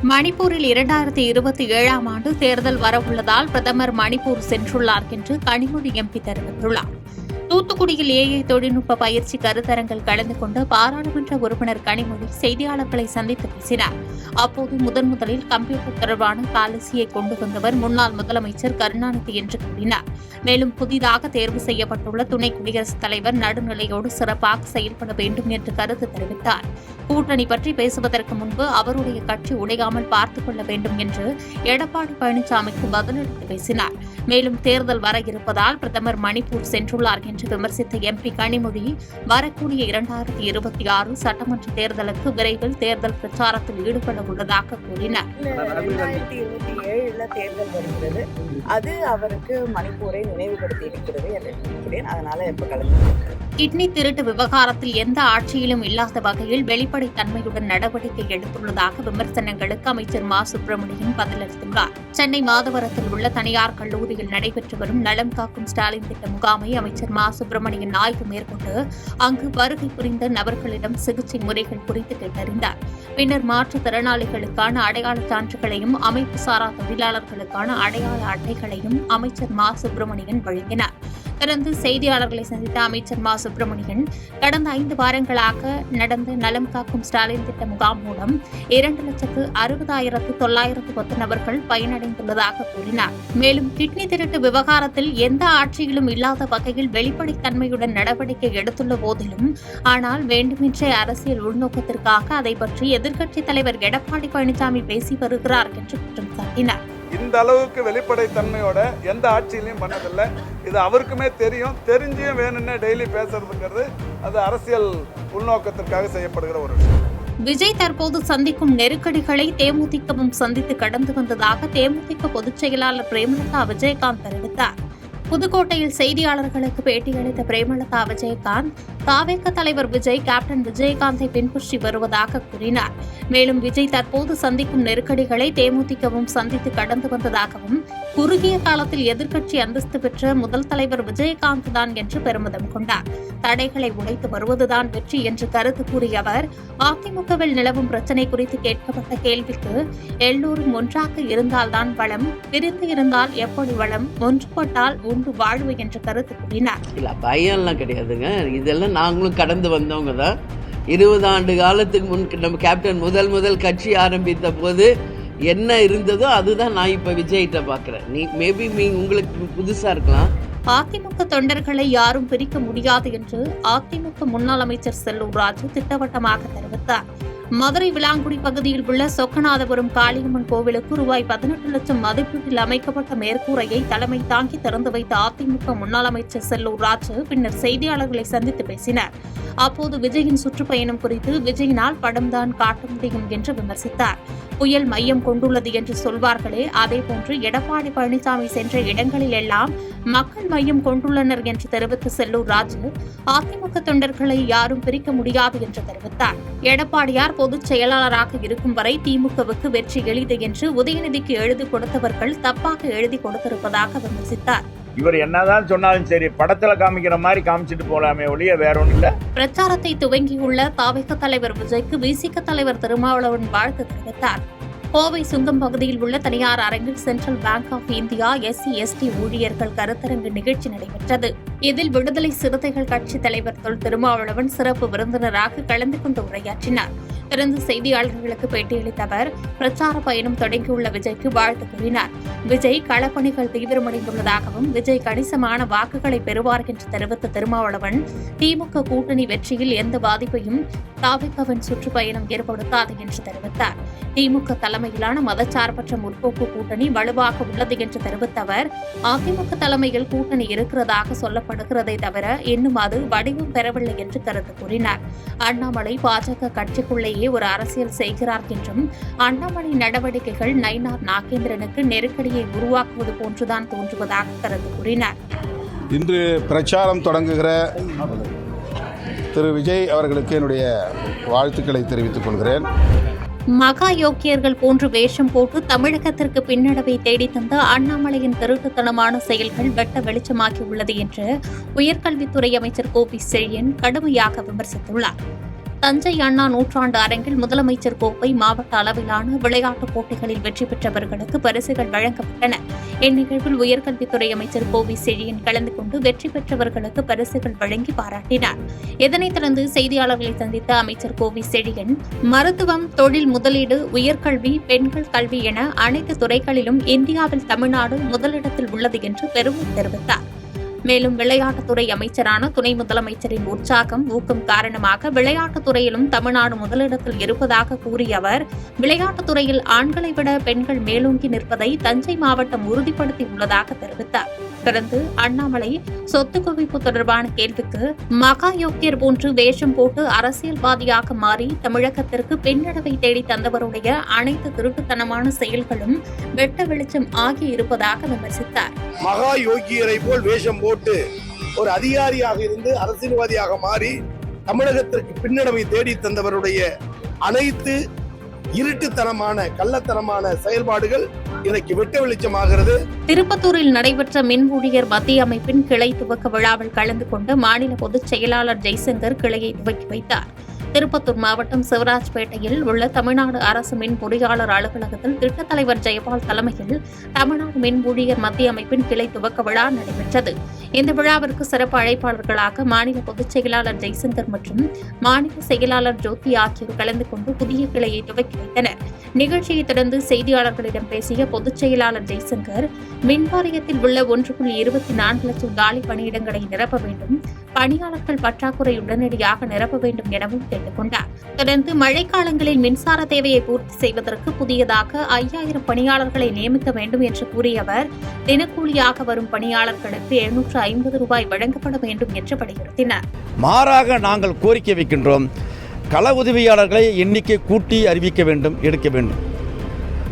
மணிப்பூரில் 2027ஆம் ஆண்டு தேர்தல் வரவுள்ளதால் பிரதமர் மணிப்பூர் சென்றுள்ளார் என்று கனிமொழி எம்பி தெரிவித்துள்ளார். தூத்துக்குடியில் ஏஐ தொழில்நுட்ப பயிற்சி கருத்தரங்கில் கலந்து கொண்ட பாராளுமன்ற உறுப்பினர் கனிமொழி செய்தியாளர்களை சந்தித்து பேசினார். அப்போது முதலில் கம்ப்யூட்டர் தொடர்பான பாலிசியை கொண்டு வந்தவர் முன்னாள் முதலமைச்சர் கருணாநிதி என்று கூறினார். மேலும் புதிதாக தேர்வு செய்யப்பட்டுள்ள துணை குடியரசுத் தலைவர் நடுநிலையோடு சிறப்பாக செயல்பட வேண்டும் என்று கருத்து தெரிவித்தார். கூட்டணி பற்றி பேசுவதற்கு முன்பு அவருடைய கட்சி உடையாமல் பார்த்துக் கொள்ள வேண்டும் என்று எடப்பாடி பழனிசாமிக்கு பதிலளித்து பேசினார். மேலும் தேர்தல் வர இருப்பதால் பிரதமர் மணிப்பூர் சென்றுள்ளார் என்று விமர்சித்த எம்பி கனிமொழி வரக்கூடிய 2026 சட்டமன்ற தேர்தலுக்கு விரைவில் தேர்தல் பிரச்சாரத்தில் ஈடுபட உள்ளதாக கூறினார். 2027 தேர்தல் வருகிறது. அது அவருக்கு மணிப்பூரை நினைவுபடுத்தி இருக்கிறது என்று நினைக்கிறேன். அதனால இப்ப கலந்து கிட்னி திருட்டு விவகாரத்தில் எந்த ஆட்சியிலும் இல்லாத வகையில் வெளிப்படைத்தன்மையுடன் நடவடிக்கை எடுத்துள்ளதாக விமர்சனங்களுக்கு அமைச்சர் மா சுப்பிரமணியன் பதிலளித்துள்ளார். சென்னை மாதவரத்தில் உள்ள தனியார் கல்லூரியில் நடைபெற்று வரும் நலம் காக்கும் ஸ்டாலின் திட்ட முகாமை அமைச்சர் மா சுப்பிரமணியன் ஆய்வு மேற்கொண்டு அங்கு வருகை புரிந்த நபர்களிடம் சிகிச்சை முறைகள் குறித்து கேட்டறிந்தார். பின்னர் மாற்றுத்திறனாளிகளுக்கான அடையாள சான்றுகளையும் அமைப்பு சாரா தொழிலாளர்களுக்கான அடையாள அட்டைகளையும் அமைச்சர் மா சுப்பிரமணியன் வழங்கினார். தொடர்ந்து செய்தியாளர்களை சந்தித்த அமைச்சர் மா சுப்பிரமணியன் கடந்த 5 வாரங்களாக நடந்த நலம் காக்கும் ஸ்டாலின் திட்ட முகாம் மூலம் 2,60,910 நபர்கள் பயனடைந்துள்ளதாக கூறினார். மேலும் கிட்னி திருட்டு விவகாரத்தில் எந்த ஆட்சியிலும் இல்லாத வகையில் வெளிப்படைத்தன்மையுடன் நடவடிக்கை எடுத்துள்ள போதிலும் ஆனால் வேண்டுமென்றே அரசியல் உள்நோக்கத்திற்காக அதை பற்றி எதிர்க்கட்சித் தலைவர் எடப்பாடி பழனிசாமி பேசி வருகிறார் என்று குற்றம் சாட்டினார். இந்த அளவுக்கு வெளிப்படைத்தன்மையோட எந்த ஆட்சியிலையும் பண்ணதில்லை. இது அவருக்குமே தெரியும். தெரிஞ்சும் வேணும்னு டெய்லி பேசுறதுங்கிறது அது அரசியல் உள்நோக்கத்திற்காக செய்யப்படுகிற ஒரு விஷயம். விஜய் தற்போது சந்திக்கும் நெருக்கடிகளை தேமுதிகவும் சந்தித்து கடந்து வந்ததாக தேமுதிக பொதுச் செயலாளர் பிரேமலதா விஜயகாந்த் தெரிவித்தார். புதுக்கோட்டையில் செய்தியாளர்களுக்கு பேட்டியளித்த பிரேமலதா விஜயகாந்த் தாவேக தலைவர் விஜய் கேப்டன் விஜயகாந்தை பின்பற்றி வருவதாக கூறினார். மேலும் விஜய் தற்போது சந்திக்கும் நெருக்கடிகளை தேமுதிகவும் சந்தித்து கடந்து வந்ததாகவும் குறுகிய காலத்தில் எதிர்க்கட்சி அந்தஸ்து பெற்ற முதல் தலைவர் விஜயகாந்த் தான் என்று பெருமிதம் கொண்டார். தடைகளை உடைத்து வருவதுதான் வெற்றி என்று கருத்து கூறிய அவர் அதிமுகவில் நிலவும் பிரச்சினை குறித்து கேட்கப்பட்ட கேள்விக்கு எல்லோரும் ஒன்றாக இருந்தால்தான் வளம், பிரிந்து இருந்தால் எப்படி வளம், ஒன்றுபட்டால் உண்டு வாழ்வு என்ற கருத்து கூறினார். இல்ல பயம்லாம் கிடையாதுங்க. இதெல்லாம் நாங்களும் கடந்து வந்தவங்க தான். 20 ஆண்டு காலத்துக்கு முன் நம்ம கேப்டன் முதல் கட்சி ஆரம்பித்த போது என்ன இருந்ததோ அதுதான் நான் இப்ப விஜய்கிட்ட பாக்குறேன். மேபி உங்களுக்கு புதுசா இருக்கலாம். அதிமுக தொண்டர்களை யாரும் பிரிக்க முடியாது என்று அதிமுக முன்னாள் அமைச்சர் செல்லூர் ராஜு திட்டவட்டமாக தெரிவித்தார். மதுரை விளாங்குடி பகுதியில் உள்ள சொக்கநாதபுரம் காளியம்மன் கோவிலுக்கு ரூபாய் 18 லட்சம் மதிப்பீட்டில் அமைக்கப்பட்ட மேற்கூரையை தலைமை தாங்கி திறந்து வைத்த அதிமுக முன்னாள் அமைச்சர் செல்லூர் ராஜு பின்னர் செய்தியாளர்களை சந்தித்து பேசினார். அப்போது விஜயின் சுற்றுப்பயணம் குறித்து விஜயினால் படம்தான் காட்ட முடியும் என்று விமர்சித்தார். புயல் மையம் கொண்டுள்ளது என்று சொல்வார்களே, அதேபோன்று எடப்பாடி பழனிசாமி சென்ற இடங்களில் எல்லாம் மக்கள் மையம் கொண்டுள்ளனர் என்று தெரிவித்த செல்லூர் ராஜு அதிமுக தொண்டர்களை யாரும் பிரிக்க முடியாது என்று தெரிவித்தார். எடப்பாடியார் பொதுச் செயலாளராக இருக்கும் வரை திமுகவுக்கு வெற்றி எளிது என்று உதயநிதிக்கு எழுதி கொடுத்தவர்கள் தப்பாக எழுதி கொடுத்திருப்பதாக விமர்சித்தார். இவர் என்னதான் சொன்னாலும் சரி, படத்துல காமிக்கிற மாதிரி காமிச்சிட்டு போலாமே ஒழிய வேற ஒன்றும் இல்ல. பிரச்சாரத்தை துவங்கியுள்ள தாவேக தலைவர் விஜய்க்கு விசிக தலைவர் திருமாவளவன் வாழ்த்து தெரிவித்தார். கோவை சுங்கம் பகுதியில் உள்ள தனியார் அரங்கில் central bank of India SC/ST ஊழியர்கள் கருத்தரங்கு நிகழ்ச்சி நடைபெற்றது. இதில் விடுதலை சிறுத்தைகள் கட்சி தலைவர் தொல் திருமாவளவன் சிறப்பு விருந்தினராக கலந்து கொண்டு உரையாற்றினார். தொடர்ந்து செய்தியாளர்களுக்கு பேட்டியளித்த அவர் பிரச்சார பயணம் தொடங்கியுள்ள விஜய்க்கு வாழ்த்து கூறினார். விஜய் களப்பணிகள் தீவிரமடைந்துள்ளதாகவும் விஜய் கணிசமான வாக்குகளை பெறுவார் என்று தெரிவித்த திருமாவளவன் திமுக கூட்டணி வெற்றியில் எந்த பாதிப்பையும் தாவேகவின் சுற்றுப்பயணம் ஏற்படுத்தாது என்று தெரிவித்தார். திமுக தலைமையிலான மதச்சார்பற்ற முற்போக்கு கூட்டணி வலுவாக உள்ளது என்று தெரிவித்த அவர் அதிமுக தலைமையில் கூட்டணி இருக்கிறதாக சொல்லப்படுகிறதை தவிர இன்னும் அது வடிவம் பெறவில்லை என்று கருத்து கூறினார். அண்ணாமலை பாஜக கட்சிக்குள்ளேயே ஒரு அரசியல் செய்கிறார் என்றும் அண்ணாமலை நடவடிக்கைகள் நயினார் நாகேந்திரனுக்கு நெருக்கடியை உருவாக்குவது போன்றுதான் தோன்றுவதாக கருத்து கூறினார். இன்று பிரச்சாரம் தொடங்குகிற திரு விஜய் அவர்களுக்கு என்னுடைய வாழ்த்துக்களை தெரிவித்துக் கொள்கிறேன். மகா யோக்கியர்கள் போன்று வேஷம் போட்டு தமிழகத்திற்கு பின்னடைவை தேடித்தந்த அண்ணாமலையின் திருட்டுத்தனமான செயல்கள் வெட்ட வெளிச்சமாகியுள்ளது என்று உயர்கல்வித்துறை அமைச்சர் கோபி செழியன் கடுமையாக விமர்சித்துள்ளார். தஞ்சை அண்ணா நூற்றாண்டு அரங்கில் முதலமைச்சர் கோப்பை மாவட்ட அளவிலான விளையாட்டுப் போட்டிகளில் வெற்றி பெற்றவர்களுக்கு பரிசுகள் வழங்கப்பட்டன. இந்நிகழ்வில் உயர்கல்வித்துறை அமைச்சர் கோவி செழியன் கலந்து கொண்டு வெற்றி பெற்றவர்களுக்கு பரிசுகள் வழங்கி பாராட்டினார். இதனைத் தொடர்ந்து செய்தியாளர்களை சந்தித்த அமைச்சர் கோவி செழியன், மருத்துவம், தொழில் முதலீடு, உயர்கல்வி, பெண்கள் கல்வி என அனைத்து துறைகளிலும் இந்தியாவில் தமிழ்நாடு முதலிடத்தில் உள்ளது என்று பெருமை தெரிவித்தார். மேலும் விளையாட்டுத்துறை அமைச்சரான துணை முதலமைச்சரின் உற்சாகம், ஊக்கம் காரணமாக விளையாட்டுத் துறையிலும் தமிழ்நாடு முதலிடத்தில் இருப்பதாக கூறிய அவர், விளையாட்டுத் துறையில் ஆண்களை விட பெண்கள் மேலோங்கி நிற்பதை தஞ்சை மாவட்டம் உறுதிப்படுத்தியுள்ளதாக தெரிவித்தார். தொடர்ந்து அண்ணாமலை சொத்து குவிப்பு தொடர்பான கேள்விக்கு, மகா யோக்கியர் போன்று வேஷம் போட்டு அரசியல்வாதியாக மாறி தமிழகத்திற்கு பின்னடைவை தேடி தந்தவருடைய அனைத்து திருட்டுத்தனமான செயல்களும் வெட்ட வெளிச்சம் ஆகி இருப்பதாக விமர்சித்தார். மகா யோகியரை போல் வேஷம் போட்டு ஒரு அதிகாரியாக இருந்து அரசியல்வாதியாக மாறி தமிழகத்திற்கு பின்னடைவை தேடி தந்தவருடைய அனைத்து இருட்டுத்தனமான கள்ளத்தனமான செயல்பாடுகள் எனக்கு வெட்ட வெளிச்சமாகிறது. திருப்பத்தூரில் நடைபெற்ற மின் ஊழியர் மத்திய அமைப்பின் கிளை துவக்க விழாவில் கலந்து கொண்டு மாநில பொதுச் செயலாளர் ஜெய்சங்கர் கிளையை துவக்கி வைத்தார். திருப்பத்தூர் மாவட்டம் சிவராஜ்பேட்டையில் உள்ள தமிழ்நாடு அரசு மின் பொறியாளர் அலுவலகத்தில் திட்டத் தலைவர் ஜெயபால் தலைமையில் தமிழ்நாடு மின் ஊழியர் மத்திய அமைப்பின் கிளை துவக்க விழா நடைபெற்றது. இந்த விழாவிற்கு சிறப்பு அழைப்பாளர்களாக மாநில பொதுச் செயலாளர் ஜெய்சங்கர் மற்றும் மாநில செயலாளர் ஜோதி ஆகியோர் கலந்து கொண்டு புதிய கிளையை துவக்கி வைத்தனர். நிகழ்ச்சியை தொடர்ந்து செய்தியாளர்களிடம் பேசிய பொதுச் செயலாளர் ஜெய்சங்கர், மின் வாரியத்தில் உள்ள 1.24 லட்சம் காலி பணியிடங்களை நிரப்ப வேண்டும், பணியாளர்கள் பற்றாக்குறை உடனடியாக நிரப்ப வேண்டும் எனவும் கேட்டுக் கொண்டார். தொடர்ந்து மழைக்காலங்களில் மின்சார தேவையை பூர்த்தி செய்வதற்கு புதியதாக 5000 பணியாளர்களை நியமிக்க வேண்டும் என்று கூறிய அவர், தினக்கூலியாக வரும் பணியாளர்களுக்கு 750 ரூபாய் வழங்கப்பட வேண்டும் என்று வலியுறுத்தினார். மாறாக நாங்கள் கோரிக்கை வைக்கின்றோம், கள உதவியாளர்களை எண்ணிக்கை கூட்டி அறிவிக்க வேண்டும், எடுக்க வேண்டும்.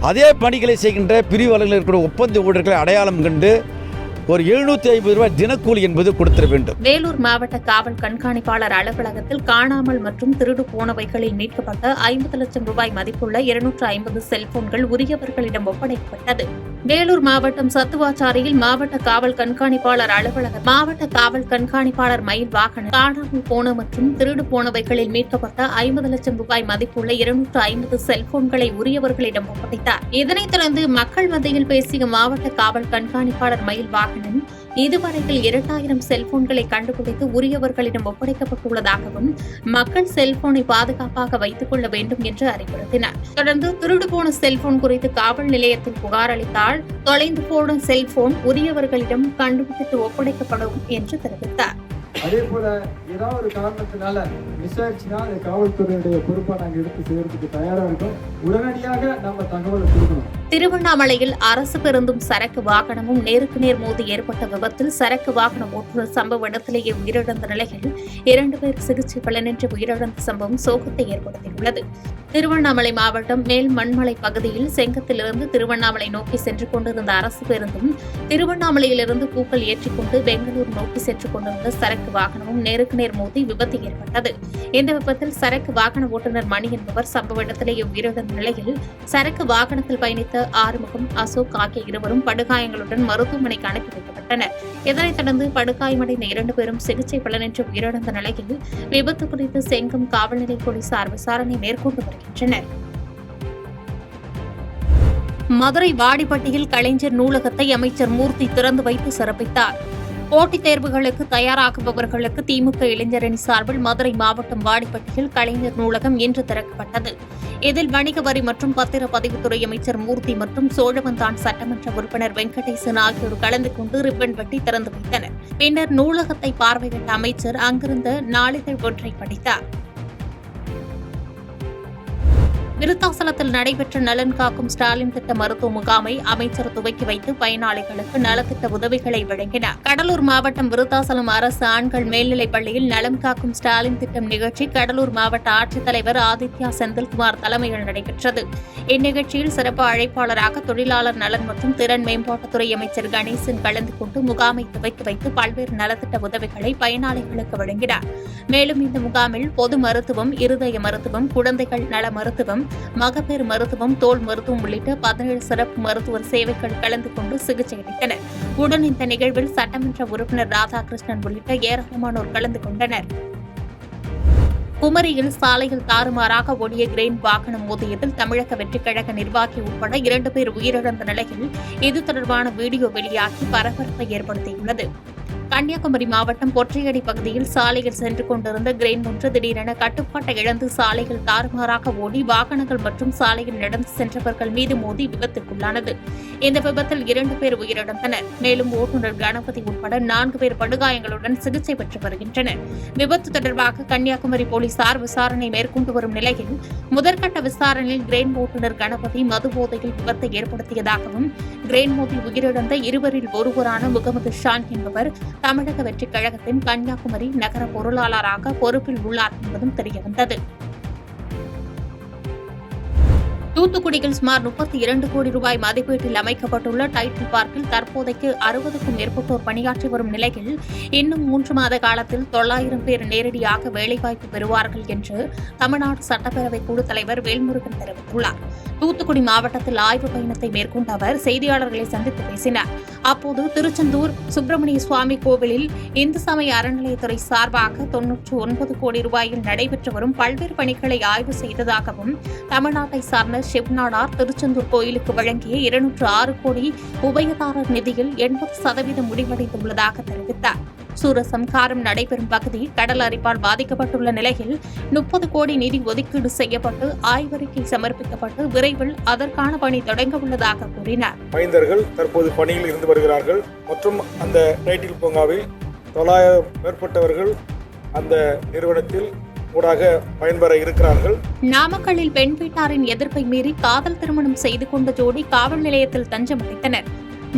அதே பணிகளை செய்கின்ற பிரிவாளர்கள் இருக்கிற ஒப்பந்த ஊழியர்களை அடையாளம் கண்டு ஒரு 750 ரூபாய் தினக்கூலி என்பது கொடுத்திட வேண்டும். வேலூர் மாவட்ட காவல் கண்காணிப்பாளர் அலுவலகத்தில் காணாமல் மற்றும் திருடு போனவைகளில் மீட்கப்பட்ட 50 லட்சம் ரூபாய் மதிப்புள்ள 250 செல்போன்கள் உரியவர்களிடம் ஒப்படைக்கப்பட்டது. வேலூர் மாவட்டம் சத்துவாச்சாரியில் மாவட்ட காவல் கண்காணிப்பாளர் அலுவலகம் மாவட்ட காவல் கண்காணிப்பாளர் மயில் வாகனம் காணாமல் போன மற்றும் திருடு போனவைகளில் மீட்கப்பட்ட 50 லட்சம் ரூபாய் மதிப்புள்ள 250 செல்போன்களை உரியவர்களிடம் ஒப்படைத்தார். இதனைத் தொடர்ந்து மக்கள் மத்தியில் பேசிய மாவட்ட காவல் கண்காணிப்பாளர் மயில் வாகனம், இதுவரையில் 2000 செல்போன்களை கண்டுபிடித்து உரியவர்களிடம் ஒப்படைக்கப்பட்டுள்ளதாகவும் மக்கள் செல்போனை பாதுகாப்பாக வைத்துக் கொள்ள வேண்டும் என்று அறிவுறுத்தினார். தொடர்ந்து திருடு போன செல்போன் குறித்து காவல் நிலையத்தில் புகார் அளித்தால் தொலைந்து போன செல்போன் உரியவர்களிடம் கண்டுபிடித்து ஒப்படைக்கப்படும் என்று தெரிவித்தார். அதே போல ஏதாவது ஒரு காரணத்தினால மிஸ் ஆயிடுச்சுன்னா அந்த காவல்துறையுடைய பொறுப்பை நாங்கள் எடுத்து செய்யறதுக்கு தயாரா இருக்கோம். உடனடியாக நம்ம தகவலை கொடுக்கணும். திருவண்ணாமலையில் அரசு பேருந்தும் சரக்கு வாகனமும் நேருக்கு நேர் மோதி ஏற்பட்ட விபத்தில் சரக்கு வாகன ஓட்டுநர் சம்பவ இடத்திலேயே உயிரிழந்த நிலையில் 2 பேர் சிகிச்சை பலனின்றி உயிரிழந்த சம்பவம் சோகத்தை ஏற்படுத்தியுள்ளது. திருவண்ணாமலை மாவட்டம் மேல் மண்மலை பகுதியில் செங்கத்திலிருந்து திருவண்ணாமலை நோக்கி சென்று கொண்டிருந்த அரசு பேருந்தும் திருவண்ணாமலையிலிருந்து பூக்கள் ஏற்றிக்கொண்டு பெங்களூர் நோக்கி சென்று கொண்டிருந்த சரக்கு வாகனமும் நேருக்கு நேர் மோதி விபத்து ஏற்பட்டது. இந்த விபத்தில் சரக்கு வாகன ஓட்டுநர் மணி என்பவர் சம்பவ இடத்திலேயே உயிரிழந்த நிலையில் சரக்கு வாகனத்தில் பயணித்த ஆறுமுகம், அசோக் ஆகிய இருவரும் படுகாயங்களுடன் மருத்துவமனைக்கு அனுப்பி வைக்கப்பட்டனர். இதனைத் தொடர்ந்து படுகாயமடைந்த 2 பேரும் சிகிச்சை பலனின்றி உயிரிழந்த நிலையில் விபத்து குறித்து செங்கம் காவல்நிலைய போலீசார் விசாரணை மேற்கொண்டு வருகின்றனர். மதுரை வாடிப்பட்டியில் கலைஞர் நூலகத்தை அமைச்சர் மூர்த்தி திறந்து வைத்து சிறப்பித்தார். போட்டித் தேர்வுகளுக்கு தயாராகுபவர்களுக்கு திமுக இளைஞரணி சார்பில் மதுரை மாவட்டம் வாடிப்பட்டியில் கலைஞர் நூலகம் இன்று திறக்கப்பட்டது. இதில் வணிக வரி மற்றும் பத்திரப்பதிவுத்துறை அமைச்சர் மூர்த்தி மற்றும் சோழவந்தான் சட்டமன்ற உறுப்பினர் வெங்கடேசன் ஆகியோர் கலந்து கொண்டு ரிப்பன் வெட்டி திறந்து வைத்தனர். பின்னர் நூலகத்தை பார்வையிட்ட அமைச்சர் அங்கிருந்த நாளிதழ் ஒன்றை படித்தார். விருத்தாசலத்தில் நடைபெற்ற நலன் காக்கும் ஸ்டாலின் திட்ட மருத்துவ முகாமை அமைச்சர் துவக்கி வைத்து பயனாளிகளுக்கு நலத்திட்ட உதவிகளை வழங்கினார். கடலூர் மாவட்டம் விருத்தாசலம் அரசு ஆண்கள் மேல்நிலைப் பள்ளியில் நலம் காக்கும் ஸ்டாலின் திட்டம் நிகழ்ச்சி கடலூர் மாவட்ட ஆட்சித்தலைவர் ஆதித்யா செந்தில்குமார் தலைமையில் நடைபெற்றது. இந்நிகழ்ச்சியில் சிறப்பு அழைப்பாளராக தொழிலாளர் நலன் மற்றும் திறன் மேம்பாட்டுத்துறை அமைச்சர் கணேசன் கலந்து கொண்டு முகாமை துவக்கி வைத்து பல்வேறு நலத்திட்ட உதவிகளை பயனாளிகளுக்கு வழங்கினார். மேலும் இந்த முகாமில் பொது மருத்துவம், இருதய மருத்துவம், குழந்தைகள் நல மருத்துவம், மகப்பேறு மருத்துவம், தோல் மருத்துவம் உள்ளிட்ட 17 சிறப்பு மருத்துவர் சேவைகள் கலந்து கொண்டு சிகிச்சை அளித்தனர். உடன் இந்த நிகழ்வில் சட்டமன்ற உறுப்பினர் ராதாகிருஷ்ணன் உள்ளிட்ட ஏராளமானோர் கலந்து கொண்டனர். குமரியில் சாலையில் தாறுமாறாக ஓடிய கிரெயின் வாகனம் மோதியதில் தமிழக வெற்றிக் கழக நிர்வாகி உட்பட 2 பேர் உயிரிழந்த நிலையில் இது தொடர்பான வீடியோ வெளியாகி பரபரப்பை ஏற்படுத்தியுள்ளது. கன்னியாகுமரி மாவட்டம் பொற்றையடி பகுதியில் சாலையில் சென்று கொண்டிருந்த கிரெயின் ஒன்று திடீரென கட்டுப்பாட்டை இழந்து சாலையில் தாறுமாறாக ஓடி வாகனங்கள் மற்றும் சாலையில் நடந்து சென்றவர்கள் மீது மோதி விபத்துக்குள்ளானது. இந்த விபத்தில் 2 பேர் உயிரிழந்தனர். மேலும் ஓட்டுநர் கணபதி உட்பட 4 பேர் படுகாயங்களுடன் சிகிச்சை பெற்று வருகின்றனர். விபத்து தொடர்பாக கன்னியாகுமரி போலீசார் விசாரணை மேற்கொண்டு வரும் நிலையில் முதற்கட்ட விசாரணையில் கிரெயின் ஓட்டுநர் கணபதி மதுபோதையில் விபத்தை ஏற்படுத்தியதாகவும் கிரெயின் மோதி உயிரிழந்த இருவரில் ஒருவரான முகமது ஷான் என்பவர் தமிழக வெற்றிக் கழகத்தின் கன்னியாகுமரி நகர பொருளாளராக பொறுப்பில் உள்ளார் என்பதும் தெரியவந்தது. தூத்துக்குடியில் சுமார் 32 கோடி ரூபாய் மதிப்பீட்டில் அமைக்கப்பட்டுள்ள டைட்டில் பார்க்கில் தற்போதைக்கு 60க்கும் மேற்பட்டோர் பணியாற்றி வரும் நிலையில் இன்னும் 3 மாத காலத்தில் 900 பேர் நேரடியாக வேலைவாய்ப்பு பெறுவார்கள் என்று தமிழ்நாடு சட்டப்பேரவை குழு தலைவர் வேல்முருகன் தெரிவித்துள்ளார். தூத்துக்குடி மாவட்டத்தில் ஆய்வு பயணத்தை மேற்கொண்ட அவர் செய்தியாளர்களை சந்தித்து பேசினார். அப்போது திருச்செந்தூர் சுப்பிரமணிய சுவாமி கோவிலில் இந்து சமய அறநிலையத்துறை சார்பாக 99 கோடி ரூபாயில் நடைபெற்று வரும் பல்வேறு பணிகளை ஆய்வு செய்ததாகவும் தமிழ்நாட்டை சார்ந்த சிவநாடார் திருச்செந்தூர் கோயிலுக்கு வழங்கிய 206 கோடி உபயதாரர் நிதியில் 80% முடிவடைந்துள்ளதாக தெரிவித்தார். சூரசம்காரம் நடைபெறும் பகுதி கடல் அரிப்பால் பாதிக்கப்பட்டுள்ள நிலையில் 30 கோடி நிதி ஒதுக்கீடு செய்யப்பட்டு ஆய்வறிக்கை சமர்ப்பிக்கப்பட்டு விரைவில் அதற்கான பணி தொடங்க உள்ளதாக கூறினார். மைந்தர்கள் தற்போது பணியில் இருந்து வருகிறார்கள் மற்றும் அந்த டைட்டில் பூங்காவில் 900 மேற்பட்டவர்கள் அந்த நிறுவனத்தில் ஊடாக பயன்பெற இருக்கிறார்கள். நாமக்கல்லில் பெண் வீட்டாரின் எதிர்ப்பை மீறி காதல் திருமணம் செய்து கொண்ட ஜோடி காவல் நிலையத்தில் தஞ்சம் அளித்தனர்.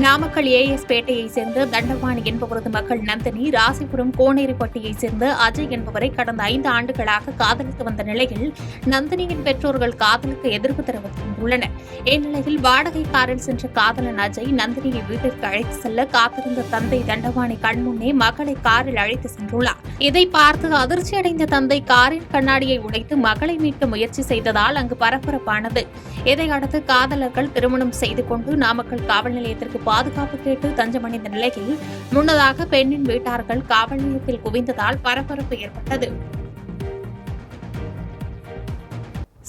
நாமக்கல் ஏஎஸ் பேட்டையைச் சேர்ந்த தண்டபாணி என்பவரது மகள் நந்தினி ராசிபுரம் கோனேரிப்பட்டியைச் சேர்ந்த அஜய் என்பவரை கடந்த 5 ஆண்டுகளாக காதலித்து வந்த நிலையில் நந்தினியின் பெற்றோர்கள் காதலுக்கு எதிர்ப்பு தெரிவித்துள்ளனர். இந்நிலையில் வாடகை காரில் சென்ற காதலன் அஜய் நந்தினியை வீட்டிற்கு அழைத்து செல்ல காத்திருந்த தந்தை தண்டபாணி கண்முன்னே மகளை காரில் அழைத்து சென்றுள்ளார். இதை பார்த்து அதிர்ச்சியடைந்த தந்தை காரின் கண்ணாடியை உடைத்து மகளை மீட்க முயற்சி செய்ததால் அங்கு பரபரப்பானது. இதையடுத்து காதலர்கள் திருமணம் செய்து கொண்டு நாமக்கல் காவல் நிலையத்திற்கு பாதுகாப்பு கேட்டு தஞ்சமடைந்த நிலையில் முன்னதாக பெண்ணின் வீட்டார்கள் காவல் நிலையத்தில் குவிந்ததால் பரபரப்பு ஏற்பட்டது.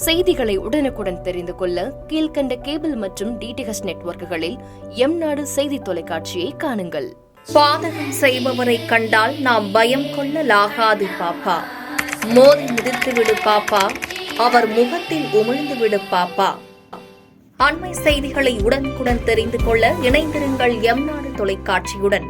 செய்திகளை உடனுக்குடன் தெரிந்து கொள்ள கீழ்கண்ட கேபிள் மற்றும் டிடிஎச் நெட்வொர்க்குகளில் எம்நாடு செய்தி தொலைக்காட்சியை காணுங்கள். பாதகம் செய்பவரை கண்டால் நாம் பயம் கொள்ளலாகாது பாப்பா. மோதி மிதித்துவிடு பாப்பா, அவர் முகத்தில் உமிழ்ந்துவிடு பாப்பா. அண்மை செய்திகளை உடனுக்குடன் தெரிந்து கொள்ள இணைந்திருங்கள் எம்நாடு தொலைக்காட்சியுடன்.